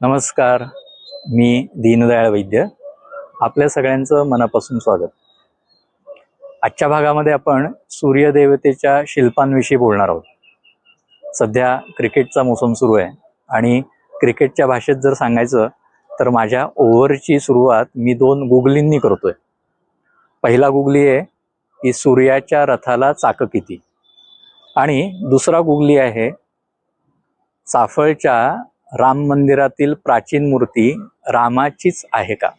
नमस्कार. मी दीनदयाळ वैद्य. आपल्या सगळ्यांचं मनापासून स्वागत. आजच्या भागामध्ये आपण सूर्यदेवतेच्या शिल्पांविषयी बोलणार आहोत. सध्या क्रिकेटचा मोसम सुरू आहे आणि क्रिकेटच्या भाषेत जर सांगायचं तर माझ्या ओव्हरची सुरुवात मी 2 गुगलींनी करतोय. पहिला गुगली आहे की सूर्याच्या रथाला चाकं किती, आणि दुसरा गुगली आहे चाफळच्या राम मंदिरातील प्राचीन मूर्ती रामाचीच आहे का.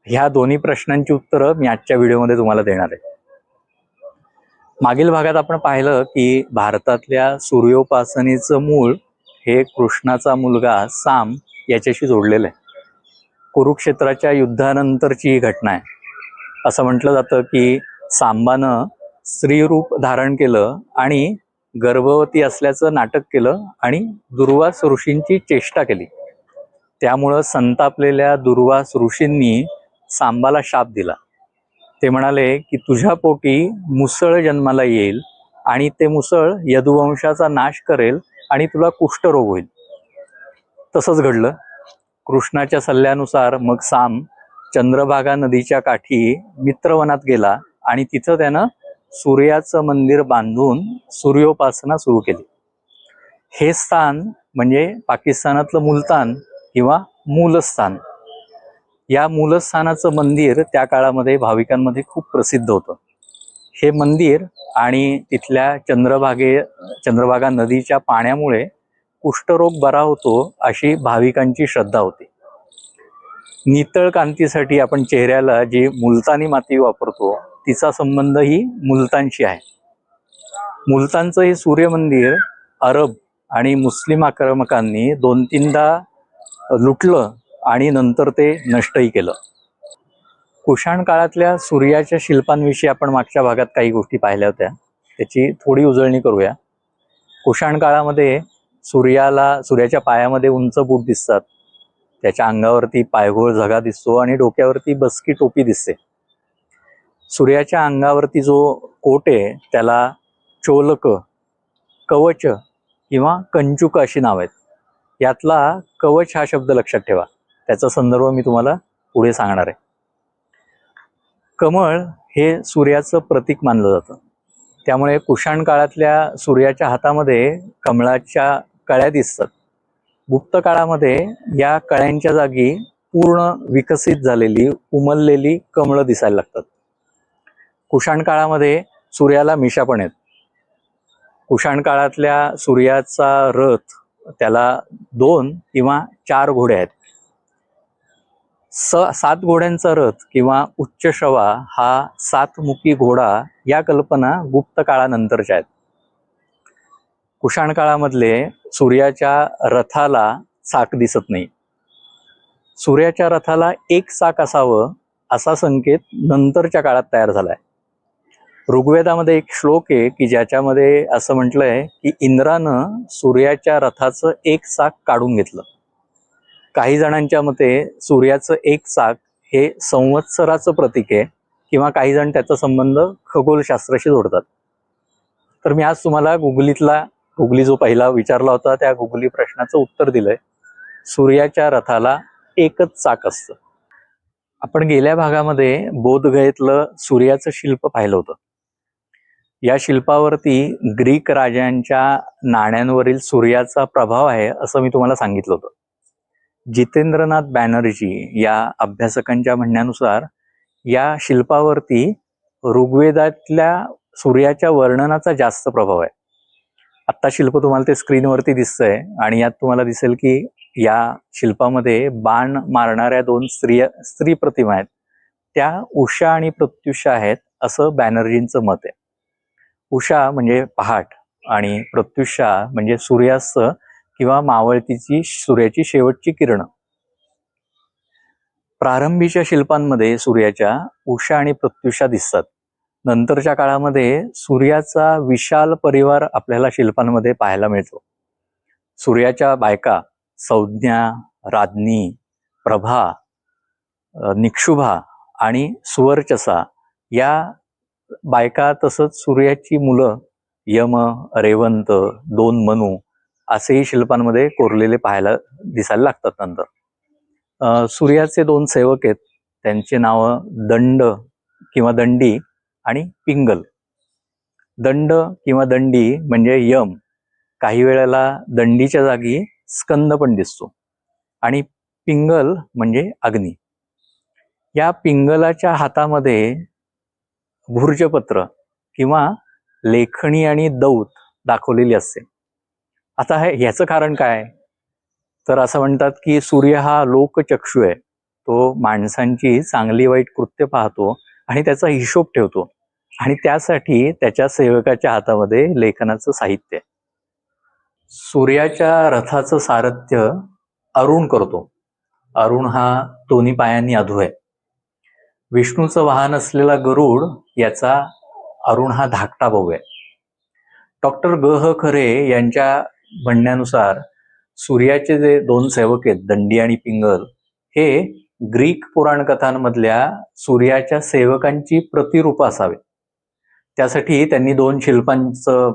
ह्या दोन्ही प्रश्नांची उत्तरं मी आजच्या व्हिडिओमध्ये तुम्हाला देणार आहे. मागील भागात आपण पाहिलं की भारतातल्या सूर्योपासनेचं मूळ हे कृष्णाचा मुलगा साम याच्याशी जोडलेलं आहे. कुरुक्षेत्राच्या युद्धानंतरची ही घटना आहे. असं म्हटलं जातं की सांबानं स्त्रीरूप धारण केलं आणि गर्भवती असल्याचं नाटक केलं आणि दुर्वास ऋषींची चेष्टा केली. त्यामुळं संतापलेल्या दुर्वास ऋषींनी सांबाला शाप दिला. ते म्हणाले की तुझ्या पोटी मुसळ जन्माला येईल आणि ते मुसळ यदुवंशाचा नाश करेल आणि तुला कुष्ठरोग होईल. तसंच घडलं. कृष्णाच्या सल्ल्यानुसार मग साम चंद्रभागा नदीच्या काठी मित्रवनात गेला आणि तिथं त्यानं सूर्याचं मंदिर बांधून सूर्योपासना सुरू केली. हे स्थान म्हणजे पाकिस्तानातलं मुलतान किंवा मूलस्थान. या मूलस्थानाचं मंदिर त्या काळामध्ये भाविकांमध्ये खूप प्रसिद्ध होतं. हे मंदिर आणि तिथल्या चंद्रभागा नदीच्या पाण्यामुळे कुष्ठरोग बरा होतो अशी भाविकांची श्रद्धा होती. नितळ कांतीसाठी आपण चेहऱ्याला जी मुलतानी माती वापरतो तिचा संबंधही मुलतानशी आहे. मुलतानचं हे सूर्यमंदिर अरब आणि मुस्लिम आक्रमकांनी 2-3दा लुटलं आणि नंतर ते नष्टही केलं. कुशाण काळातल्या सूर्याच्या शिल्पांविषयी आपण मागच्या भागात काही गोष्टी पाहिल्या होत्या. त्याची थोडी उजळणी करूया. कुशाण काळामध्ये सूर्याच्या पायामध्ये उंच बूट दिसतात, त्याच्या अंगावरती पायघोळ झगा दिसतो आणि डोक्यावरती बसकी टोपी दिसते. सूर्याच्या अंगावरती जो कोट आहे त्याला चोलक, कवच किंवा कंचुक अशी नाव आहेत. यातला कवच हा शब्द लक्षात ठेवा, त्याचा संदर्भ मी तुम्हाला पुढे सांगणार आहे. कमळ हे सूर्याचं प्रतीक मानलं जातं. त्यामुळे कुशाण काळातल्या सूर्याच्या हातामध्ये कमळाच्या कळ्या दिसतात. गुप्त काळामध्ये या कळ्यांच्या जागी पूर्ण विकसित झालेली उमललेली कमळं दिसायला लागतात. कुशाण काळामध्ये सूर्याला मिशा पण आहेत. कुशाण काळातल्या सूर्याचा रथ त्याला 2 किंवा 4 घोडे आहेत. 7 घोड्यांचा रथ किंवा उच्चशवा हा 7मुखी घोडा या कल्पना गुप्त काळानंतरच्या आहेत. कुशाण काळामधले सूर्याच्या रथाला चाक दिसत नाही. सूर्याच्या रथाला एक चाक असावं असा संकेत नंतरच्या काळात तयार झालाय. ऋग्वेदामध्ये एक श्लोक आहे की ज्याच्यामध्ये असं म्हटलंय की इंद्रानं सूर्याच्या रथाचं एक चाक काढून घेतलं. काही जणांच्या मते सूर्याचं एक चाक हे संवत्सराचं प्रतीक आहे किंवा काही जण त्याचा संबंध खगोलशास्त्राशी जोडतात. तर मी आज तुम्हाला गुगली जो पहिला विचारला होता त्या गुगली प्रश्नाचं उत्तर दिलंय. सूर्याच्या रथाला एकच चाक असतं. आपण गेल्या भागामध्ये बोधगयेतलं सूर्याचं शिल्प पाहिलं होतं. या शिल्पावरती ग्रीक राजांच्या नाण्यांवरील सूर्याचा प्रभाव आहे असं मी तुम्हाला सांगितलं होतं. जितेंद्रनाथ बॅनर्जी या अभ्यासकांच्या म्हणण्यानुसार या शिल्पावरती ऋग्वेदातल्या सूर्याच्या वर्णनाचा जास्त प्रभाव आहे. आत्ता शिल्प तुम्हाला ते स्क्रीनवरती दिसतंय आणि यात तुम्हाला दिसेल की या शिल्पामध्ये बाण मारणाऱ्या 2 स्त्री प्रतिमा आहेत. त्या उषा आणि प्रत्युषा आहेत असं बॅनर्जींचं मत आहे. उषा म्हणजे पहाट आणि प्रत्युषा म्हणजे सूर्यास्त किंवा मावळतीची सूर्याची शेवटची किरण. प्रारंभीच्या शिल्पांमध्ये सूर्याच्या उषा आणि प्रत्युषा दिसतात. नंतरच्या काळामध्ये सूर्याचा विशाल परिवार आपल्याला शिल्पांमध्ये पाहायला मिळतो. सूर्याच्या बायका संज्ञा, राज्ञी, प्रभा, निक्षुभा आणि सुवर्चसा या बायका, तसंच सूर्याची मुलं यम, रेवंत, 2 मनू असेही शिल्पांमध्ये कोरलेले पाहायला दिसायला लागतात नंतर. सूर्याचे 2 सेवक आहेत, त्यांचे नाव दंड किंवा दंडी आणि पिंगल. दंड किंवा दंडी म्हणजे यम. काही वेळेला दंडीच्या जागी स्कंद पण दिसतो. आणि पिंगल म्हणजे अग्नी. या पिंगलाच्या हातामध्ये भूर्जपत्र किंवा लेखणी आणि दौत दाखवलेली असते. आता ह्याचं कारण काय? तर असं म्हणतात की सूर्य हा लोकचक्षु आहे. तो माणसांची चांगली वाईट कृत्य पाहतो आणि त्याचा हिशोब ठेवतो, आणि त्यासाठी त्याच्या सेवकाच्या हातामध्ये लेखनाचं साहित्य आहे. सूर्याच्या रथाचं सारथ्य अरुण करतो. अरुण हा दोन्ही पायांनी अधू आहे. विष्णूचं वाहन असलेला गरुड याचा अरुण हा धाकटा भाऊ आहे. डॉक्टर ग ह खरे यांच्या म्हणण्यानुसार सूर्याचे जे 2 सेवक आहेत, दंडी आणि पिंगल, हे ग्रीक पुराण कथांमधल्या सूर्याच्या सेवकांची प्रतिरूप असावे. त्यासाठी त्यांनी 2 शिल्पांचं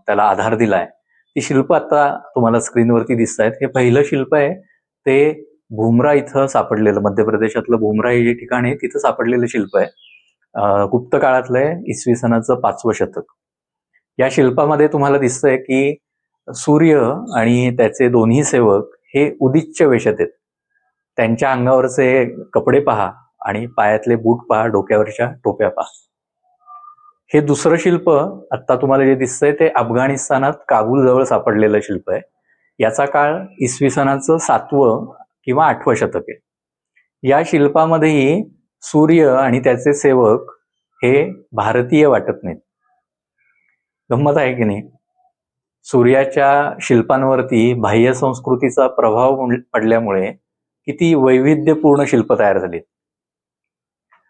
त्याला आधार दिलाय. ती शिल्प आता तुम्हाला स्क्रीनवरती दिसत आहेत. हे पहिलं शिल्प आहे, ते भुमरा इथं सापडलेलं, मध्य प्रदेशातलं भुमरा हे जे ठिकाण आहे तिथं सापडलेलं शिल्प आहे. गुप्त काळातलं आहे, इसवी सनाचं 5वं शतक. या शिल्पामध्ये तुम्हाला दिसतंय की सूर्य आणि त्याचे दोन्ही सेवक हे उदिच्य वेशात आहेत. त्यांच्या अंगावरचे कपडे पहा आणि पायातले बूट पहा, डोक्यावरच्या टोप्या पहा. हे दुसरं शिल्प आता तुम्हाला जे दिसतंय ते अफगाणिस्तानात काबूल जवळ सापडलेलं शिल्प आहे. याचा काळ इसवी सनाचं 7वं किंवा 8वं शतक आहे. या शिल्पामध्येही सूर्य आणि त्याचे सेवक हे भारतीय वाटत नाहीत. गंमत आहे की नाही? सूर्याच्या शिल्पांवरती बाह्य संस्कृतीचा प्रभाव पडल्यामुळे किती वैविध्यपूर्ण शिल्प तयार झाली.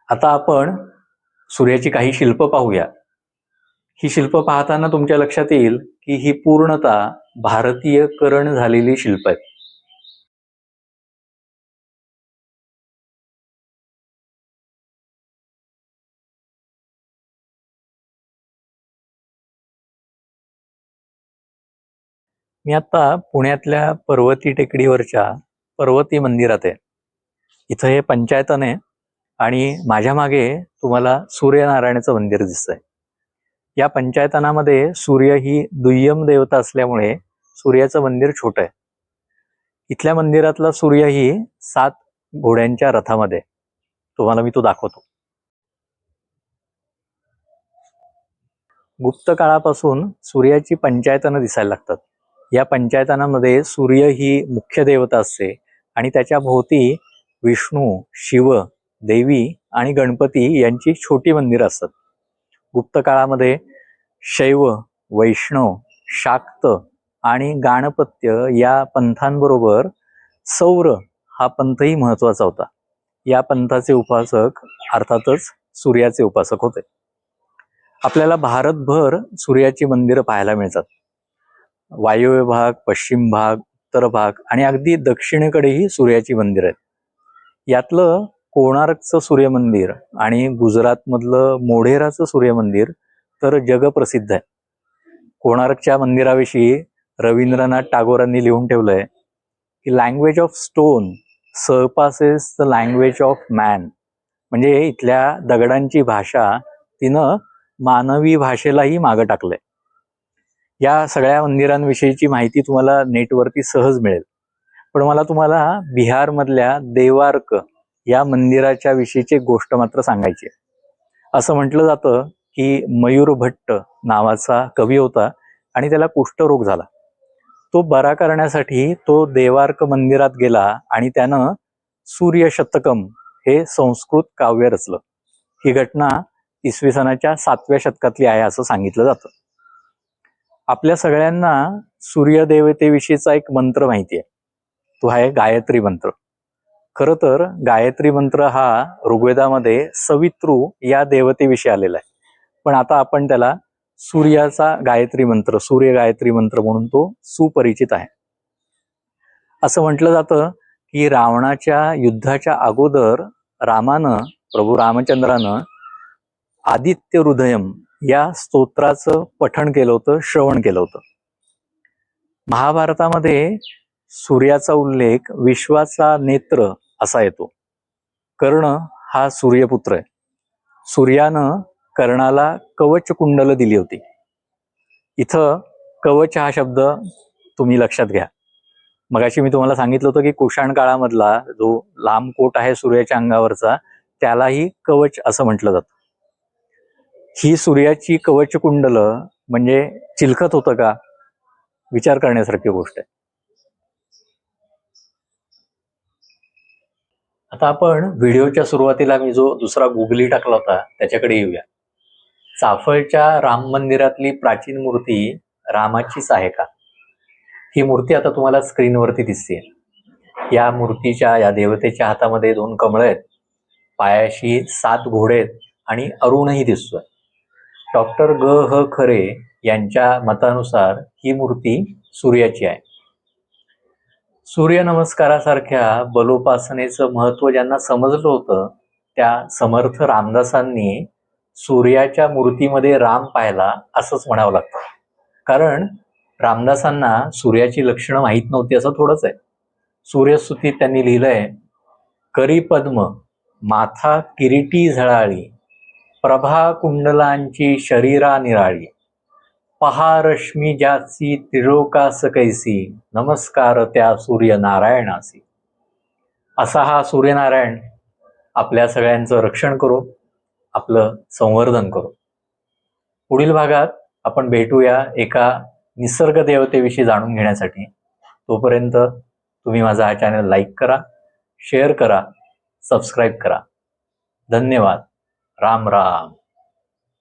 आता आपण सूर्याची काही शिल्प पाहूया. ही शिल्प पाहताना तुमच्या लक्षात येईल की ही पूर्णतः भारतीयकरण झालेली शिल्प आहेत. मी आता पुण्यातल्या पर्वती टेकडीवरच्या पर्वती मंदिरात आहे. इथं हे पंचायतन आहे आणि माझ्या मागे तुम्हाला सूर्यनारायणाचं मंदिर दिसतंय. या पंचायतनामध्ये सूर्य ही दुय्यम देवता असल्यामुळे सूर्याचं मंदिर छोटं आहे. इथल्या मंदिरातला सूर्य ही 7 घोड्यांच्या रथामध्ये. तुम्हाला मी तो दाखवतो. गुप्त काळापासून सूर्याची पंचायतनं दिसायला लागतात. या पंचायतनामध्ये सूर्य ही मुख्य देवता असते आणि त्याच्या भोवती विष्णू, शिव, देवी आणि गणपती यांची छोटी मंदिरं असतात. गुप्त काळामध्ये शैव, वैष्णव, शाक्त आणि गाणपत्य या पंथांबरोबर सौर हा पंथही महत्वाचा होता. या पंथाचे उपासक अर्थातच सूर्याचे उपासक होते. आपल्याला भारतभर सूर्याची मंदिरं पाहायला मिळतात. वायव्य भाग, पश्चिम भाग, उत्तर भाग आणि अगदी दक्षिणेकडेही सूर्याची मंदिरं आहेत. यातलं कोणार्कचं सूर्यमंदिर आणि गुजरातमधलं मोढेराचं सूर्यमंदिर तर जगप्रसिद्ध आहे. कोणार्कच्या मंदिराविषयी रवींद्रनाथ टागोरांनी लिहून ठेवलंय की language of stone surpasses the language of man. म्हणजे इथल्या दगडांची भाषा तिनं मानवी भाषेलाही मागं टाकलंय. या सगळ्या मंदिरांविषयीची माहिती तुम्हाला नेटवरती सहज मिळेल. पण मला तुम्हाला बिहारमधल्या देवार्क या मंदिराच्या विषयीची गोष्ट मात्र सांगायची आहे. असं म्हटलं जातं की मयूर भट्ट नावाचा कवी होता आणि त्याला कुष्ठरोग झाला. तो बरा करण्यासाठी तो देवार्क मंदिरात गेला आणि त्यानं सूर्यशतकम हे संस्कृत काव्य रचलं. ही घटना इसवी सनाच्या 7व्या शतकातली आहे असं सांगितलं जातं. आपल्या सगळ्यांना सूर्यदेवतेविषयीचा एक मंत्र माहिती आहे. तो आहे गायत्री मंत्र. खरं तर गायत्री मंत्र हा ऋग्वेदामध्ये सवितृ या देवतेविषयी आलेला आहे. पण आता आपण त्याला सूर्याचा गायत्री मंत्र, सूर्य गायत्री मंत्र म्हणून तो सुपरिचित आहे. असं म्हटलं जातं की रावणाच्या युद्धाच्या अगोदर रामानं, प्रभू रामचंद्रानं आदित्य हृदयम या स्तोत्राचं पठण केलं होतं, श्रवण केलं होतं. महाभारतामध्ये सूर्याचा उल्लेख विश्वाचा नेत्र असा येतो. कर्ण हा सूर्यपुत्र आहे. सूर्यानं कर्णाला कवच कुंडल दिली होती. इथं कवच हा शब्द तुम्ही लक्षात घ्या. मगाशी मी तुम्हाला सांगितलं होतं की कुशाण काळामधला जो लांब कोट आहे सूर्याच्या अंगावरचा, त्यालाही कवच असं म्हटलं जातं. ही सूर्याची कवच कुंडल म्हणजे चिलखत होतं का? विचार करण्यासारखी गोष्ट आहे. आता आपण व्हिडिओच्या सुरुवातीला मी जो दुसरा गुगली टाकला होता त्याच्याकडे येऊया. चाफळच्या राम मंदिरातली प्राचीन मूर्ती रामाचीच आहे का? ही मूर्ती आता तुम्हाला स्क्रीनवरती दिसते. या मूर्तीच्या, या देवतेच्या हातामध्ये 2 कमळं आहेत, पायाशी 7 घोडे आहेत आणि अरुणही दिसतोय. डॉक्टर ग ह खरे यांच्या मतानुसार ही मूर्ती सूर्याची आहे. सूर्यनमस्कारासारख्या बलोपासनेचं महत्त्व ज्यांना समजलं होतं त्या समर्थ रामदासांनी सूर्याच्या मूर्तीमध्ये राम पाहिला असंच म्हणावं लागतं. कारण रामदासांना सूर्याची लक्षणं माहीत नव्हती असं थोडंच आहे. सूर्यस्तुतीत त्यांनी लिहिलंय, करी पद्म माथा किरीटी झळाळी, प्रभा कुंडलांची शरीरा निराळी, पहा रश्मी ज्याची त्रिलोकास कैसी, नमस्कार त्या सूर्यनारायणासी. असा हा सूर्यनारायण आपल्या सगळ्यांचं रक्षण करो, आपलं संवर्धन करो. पुढील भागात आपण भेटूया एका निसर्ग देवतेविषयी जाणून घेण्यासाठी. तोपर्यंत तुम्ही माझा हा चॅनल लाईक करा, शेअर करा, सबस्क्राईब करा. धन्यवाद. राम राम.